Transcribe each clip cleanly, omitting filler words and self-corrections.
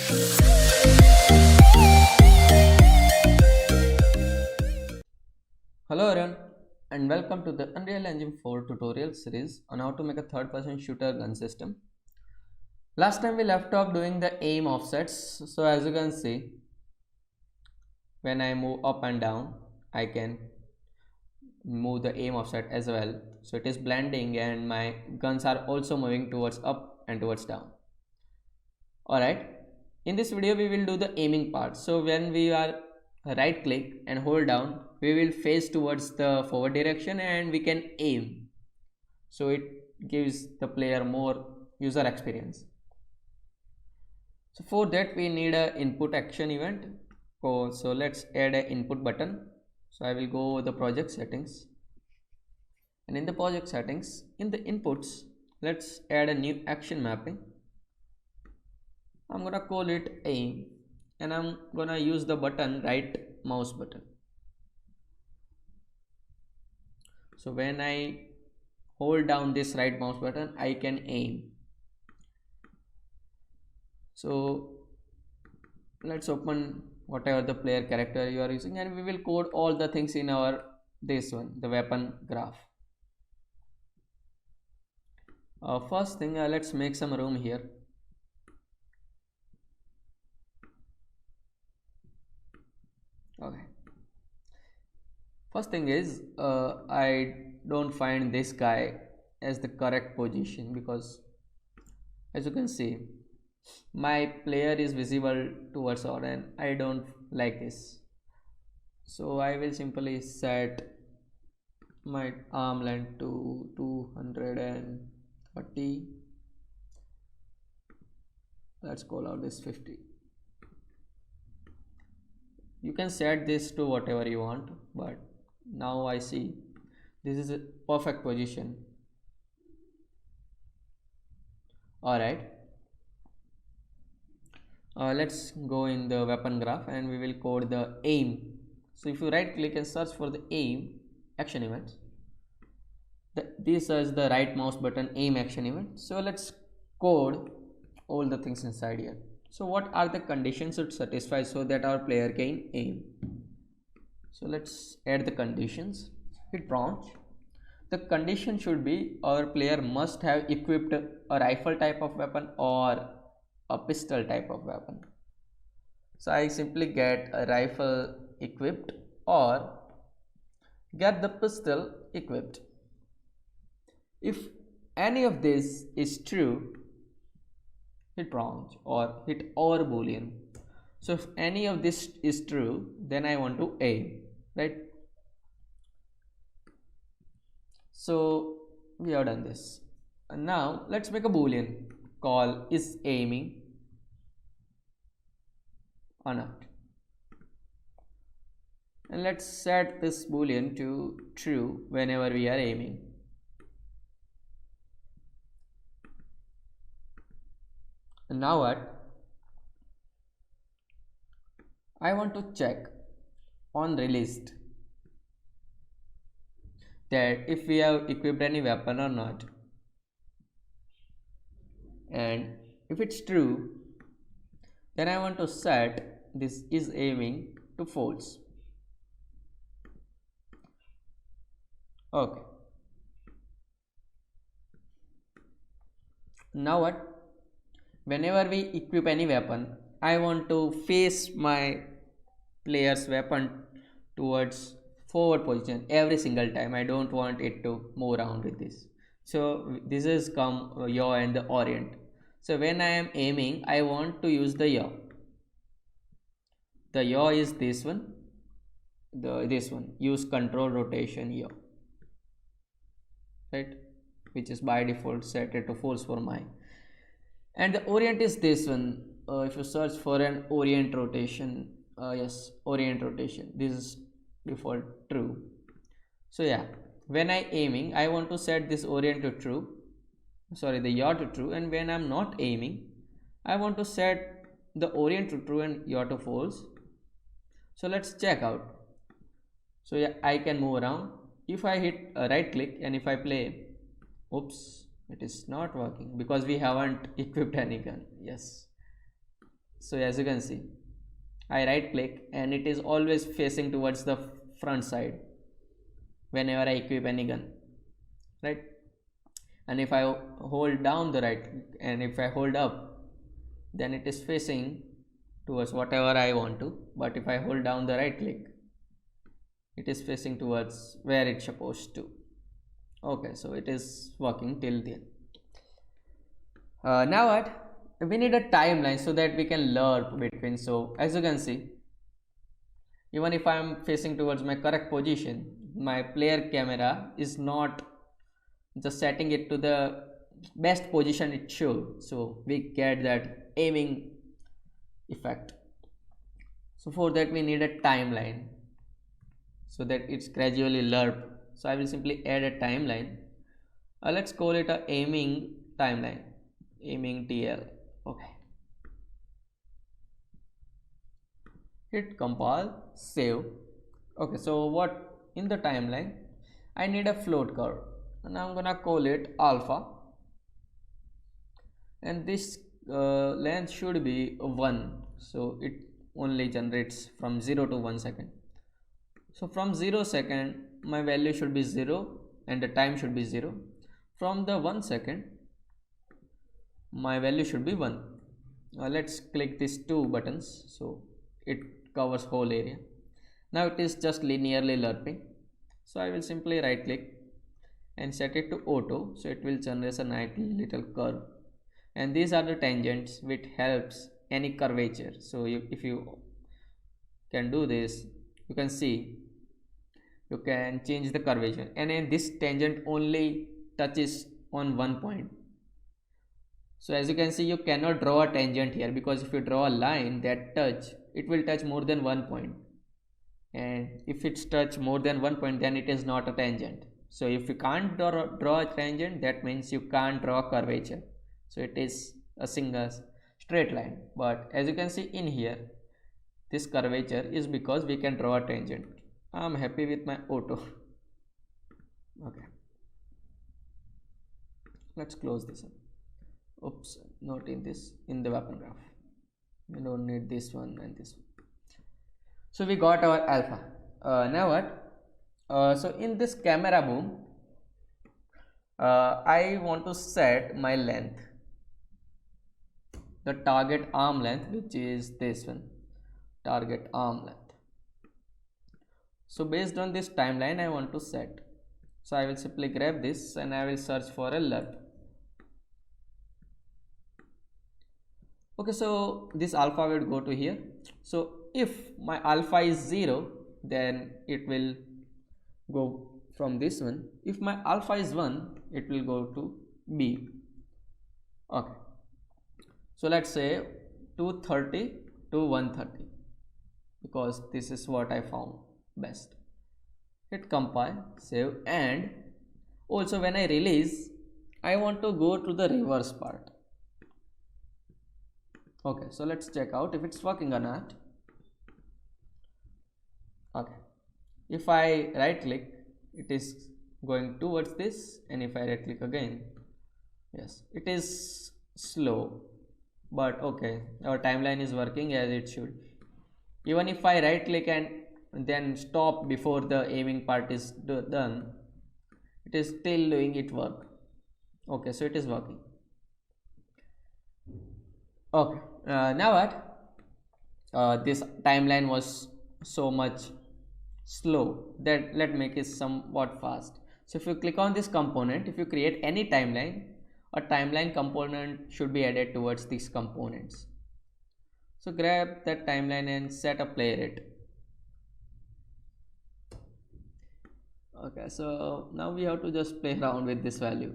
Hello everyone and welcome to the Unreal Engine 4 tutorial series on how to make a third-person shooter gun system. Last time we left off doing the aim offsets. So as you can see, when I move up and down, I can move the aim offset as well. So it is blending and my guns are also moving towards up and towards down. Alright, in this video we will do the aiming part. So when we are right click and hold down, we will face towards the forward direction and we can aim. So it gives the player more user experience. So for that we need a input action event. So let's add an input button. So I will go the project settings, and in the project settings, in the inputs, let's add a new action mapping. I'm gonna call it aim, and I'm gonna use the button right mouse button. So when I hold down this right mouse button, I can aim. So let's open whatever the player character you are using, and we will code all the things in our this one, the weapon graph. First thing, let's make some room here. Okay. First thing is, I don't find this guy as the correct position, because as you can see, my player is visible towards all and I don't like this. So I will simply set my arm length to 230. Let's call out this 50. You can set this to whatever you want, but now I see this is a perfect position. Alright, let's go in the weapon graph and we will code the aim. So if you right click and search for the aim action events, this is the right mouse button aim action event. So let's code all the things inside here. So what are the conditions should satisfy so that our player can aim? So let's add the conditions. Hit prompt. The condition should be our player must have equipped a rifle type of weapon or a pistol type of weapon. So I simply get a rifle equipped or get the pistol equipped. If any of this is true, hit prompt or hit or boolean. So if any of this is true, then I want to aim, right? So we have done this, and now let's make a boolean call is aiming or not, and let's set this boolean to true whenever we are aiming. And now what? I want to check on released that if we have equipped any weapon or not, and if it's true, then I want to set this is aiming to false. Okay, now what? Whenever we equip any weapon, I want to face my player's weapon towards forward position every single time. I don't want it to move around with this. So this is come yaw and the orient. So when I am aiming, I want to use the yaw. The yaw is this one, this one. Use control rotation yaw, right? Which is by default set it to false for mine. And the orient is this one. If you search for an orient rotation, yes, orient rotation, this is default true. So yeah, when I aiming, I want to set this orient to true, sorry, the yaw to true, and when I'm not aiming, I want to set the orient to true and yaw to false. So let's check out. So yeah, I can move around. If I hit right click and if I play, oops, it is not working because we haven't equipped any gun. Yes, So as you can see, I right click and it is always facing towards the front side whenever I equip any gun, right? And if I hold down the right click and if I hold up, then it is facing towards whatever I want to. But if I hold down the right click, it is facing towards where it's supposed to. Okay, so it is working till then. Now what? We need a timeline so that we can learn between. So as you can see, even if I am facing towards my correct position, my player camera is not just setting it to the best position it should. So we get that aiming effect. So for that we need a timeline so that it's gradually lerp. So I will simply add a timeline. Let's call it a aiming timeline, aiming TL. Okay, hit compile, save. Okay, so what in the timeline I need a float curve and I'm gonna call it alpha, and this length should be 1, so it only generates from 0 to 1 second. So from 0 second my value should be 0 and the time should be 0. From the 1 second my value should be 1. Let's click these two buttons so it covers whole area. Now it is just linearly lerping, so I will simply right click and set it to auto, so it will generate a nice little curve, and these are the tangents which helps any curvature. So if you can do this, you can see you can change the curvature, and then this tangent only touches on one point. So as you can see, you cannot draw a tangent here, because if you draw a line that it will touch more than one point, and if it's touch more than one point, then it is not a tangent. So if you can't draw a tangent, that means you can't draw a curvature. So it is a single straight line. But as you can see in here, this curvature is because we can draw a tangent. I'm happy with my auto. Okay, let's close this up. Oops, not in this, in the weapon graph. We don't need this one and this one. So we got our alpha. Now what? So in this camera boom, I want to set my length, the target arm length, which is this one, target arm length. So based on this timeline I want to set. So I will simply grab this and I will search for a lerp. Okay, so this alpha will go to here. So if my alpha is 0, then it will go from this one. If my alpha is 1, it will go to B. Okay, so let's say 230 to 130, because this is what I found best. Hit compile, save, and also when I release, I want to go to the reverse part. Okay, so let's check out if it's working or not. Okay, if I right click, it is going towards this, and if I right click again, yes, it is slow, but okay, our timeline is working as it should. Even if I right click and then stop before the aiming part is done, it is still doing its work. Okay, so it is working. Okay, now what? This timeline was so much slow that let's make it somewhat fast. So if you click on this component, if you create any timeline, a timeline component should be added towards these components. So grab that timeline and set a play rate. Okay, so now we have to just play around with this value.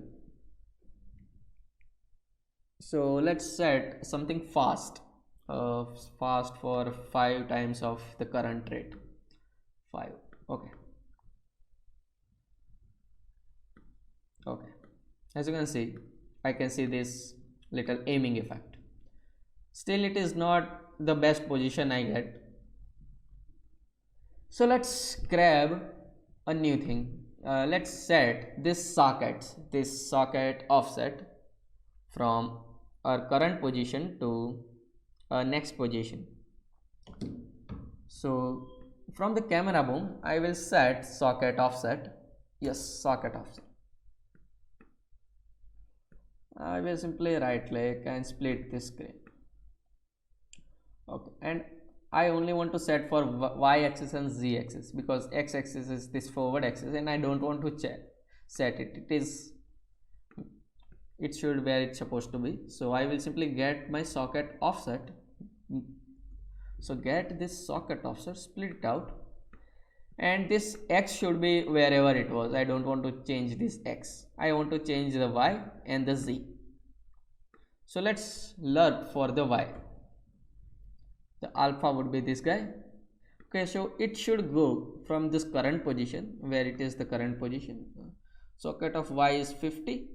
So let's set something fast, fast for 5 times of the current rate. 5. Okay. Okay, as you can see, I can see this little aiming effect. Still it is not the best position I get. So let's grab a new thing. Let's set this socket offset from our current position to next position. So from the camera boom I will set socket offset. Yes, socket offset. I will simply right click and split this screen. Okay, and I only want to set for y-axis and z-axis because x-axis is this forward axis and I don't want to set it. It should where it's supposed to be. So I will simply get my socket offset. So get this socket offset, split it out, and this x should be wherever it was. I don't want to change this x. I want to change the y and the z. So let's learn for the y. The alpha would be this guy. Okay, so it should go from this current position where it is the current position. Socket of y is 50.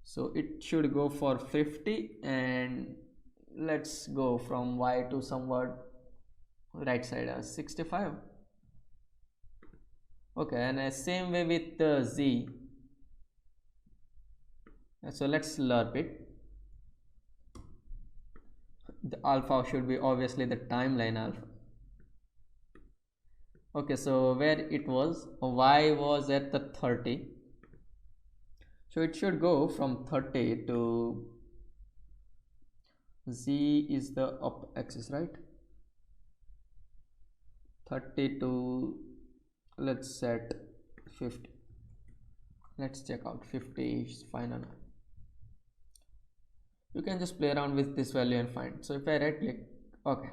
So it should go for 50, and let's go from y to somewhat right side as 65. Okay, and same way with the z. So let's lerp it. The alpha should be obviously the timeline alpha. Okay, so where it was, y was at the 30. So it should go from 30 to z is the up axis, right? 30 to, let's set 50. Let's check out 50 is fine or not. You can just play around with this value and find. So if I right click, okay,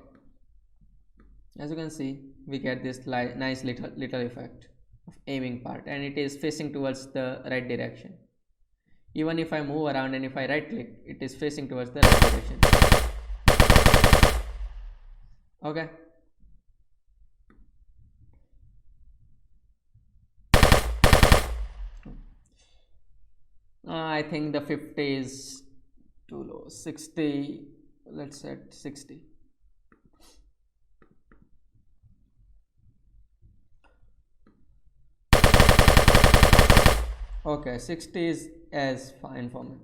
as you can see we get this nice little effect of aiming part, and it is facing towards the right direction. Even if I move around and if I right click, it is facing towards the right direction. Okay, I think the 50 is too low. 60, let's set 60. Okay, 60 is as fine for me.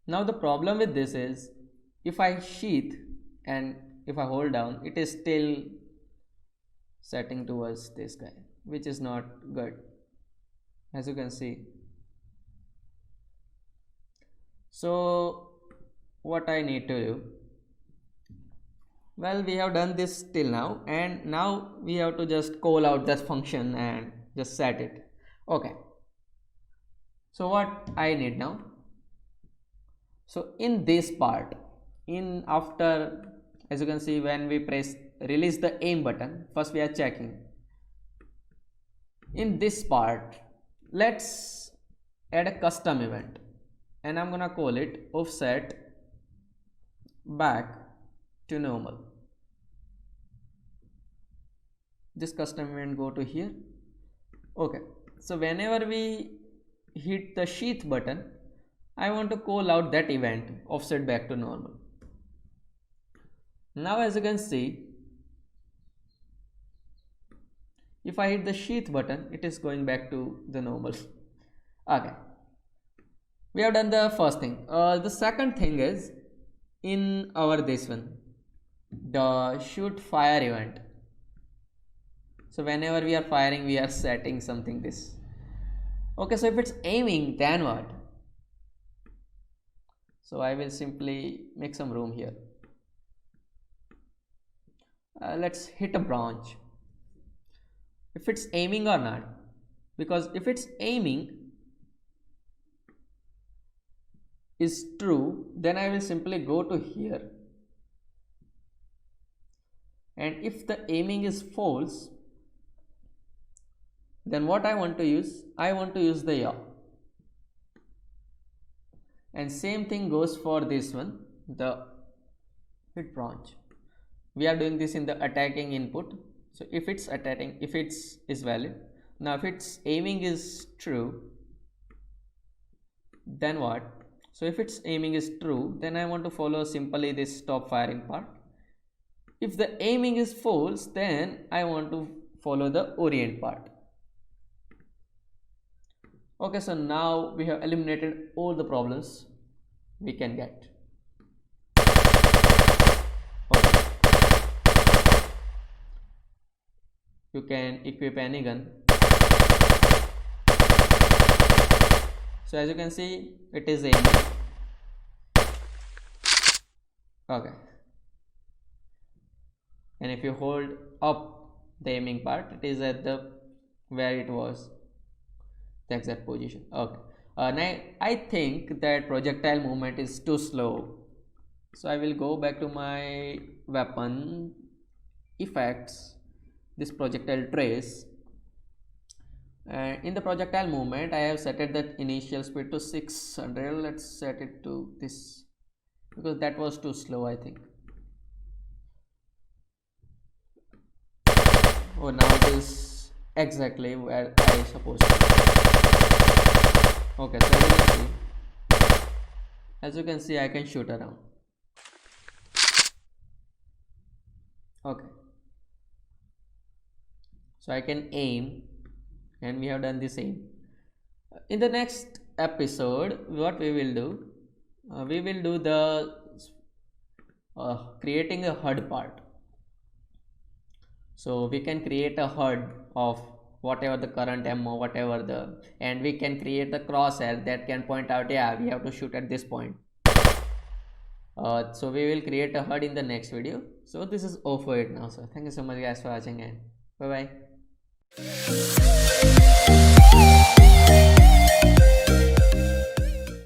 Now the problem with this is, if I sheath and if I hold down, it is still setting towards this guy, which is not good, as you can see. So what I need to do, well, we have done this till now, and now we have to just call out this function and just set it. Okay, so what I need now, so in this part, in after, as you can see, when we release the aim button, first we are checking. In this part, let's add a custom event, and I'm gonna call it offset back to normal. This custom event go to here. Okay, so whenever we hit the sheath button, I want to call out that event, offset back to normal. Now as you can see, if I hit the sheath button, it is going back to the normal. Okay, we have done the first thing. The second thing is, in our this one, the shoot fire event. So whenever we are firing, we are setting something this. Okay, so if it's aiming, then what? So I will simply make some room here. Let's hit a branch. If it's aiming or not, because if it's aiming is true, then I will simply go to here, and if the aiming is false, then what I want to use, I want to use the yaw. And same thing goes for this one, the hit branch. We are doing this in the attacking input. So if it's attacking, if it's is valid. Now if it's aiming is true, then what? So if it's aiming is true, then I want to follow simply this stop firing part. If the aiming is false, then I want to follow the orient part. Okay, so now we have eliminated all the problems we can get. Okay. You can equip any gun. So as you can see, it is aiming. Okay. And if you hold up the aiming part, it is at the where it was, the exact position. Okay. Now I think that projectile movement is too slow, so I will go back to my weapon effects, this projectile trace, and in the projectile movement I have set it the initial speed to 600. Let's set it to this because that was too slow, I think. Oh, now it is exactly where I supposed to. Okay, so as you can see, I can shoot around. Okay, so I can aim, and we have done the same. In the next episode, what we will do, we will do the creating a HUD part. So we can create a HUD of whatever the current ammo, whatever the, and we can create the crosshair that can point out, yeah, we have to shoot at this point. So we will create a HUD in the next video. So this is all for it now. So thank you so much guys for watching, and bye bye.